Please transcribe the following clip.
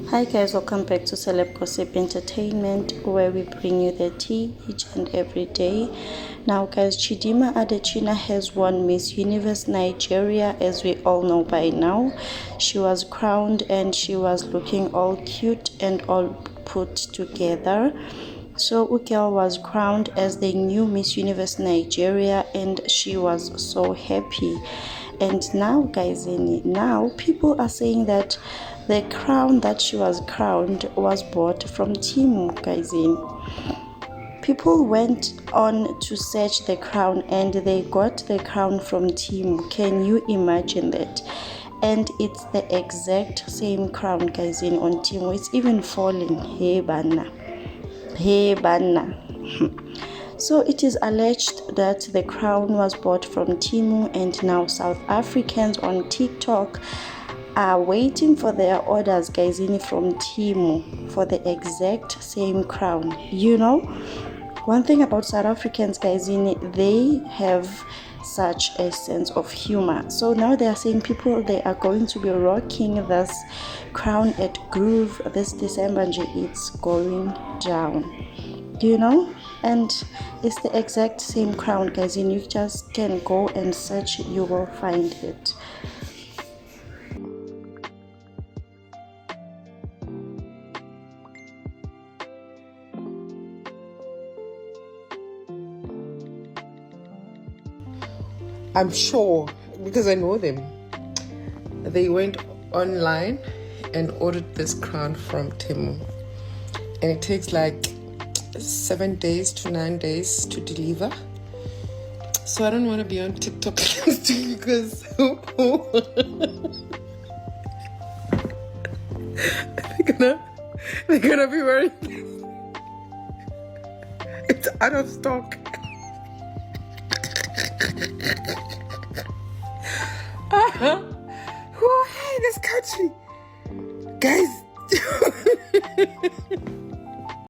Hi guys, welcome back to Celeb Gossip Entertainment, where we bring you the tea each and every day. Now guys, Chidimma Adetshina has won Miss Universe Nigeria, as we all know by now. She was crowned and she was looking all cute and all put together. So Ukel was crowned as the new Miss Universe Nigeria and she was so happy. And now guys, now people are saying that the crown that she was crowned was bought from Temu, guys. People went on to search the crown and they got the crown from Temu. Can you imagine that? And it's the exact same crown, guys, on Temu. It's even falling. Hey banna, hey banna. So it is alleged that the crown was bought from Temu, and now South Africans on TikTok are waiting for their orders, guys, from Temu for the exact same crown. You know, one thing about South Africans, guys, they have such a sense of humor. So now they are saying they are going to be rocking this crown at Groove this December, and it's going down. You know, and it's the exact same crown, guys, and you just can go and search, you will find it. I'm sure, because I know them, they went online and ordered this crown from Temu, and it takes like 7 days to 9 days to deliver. So I don't want to be on TikTok because they're gonna be wearing this. It's out of stock. Who hate this country, guys?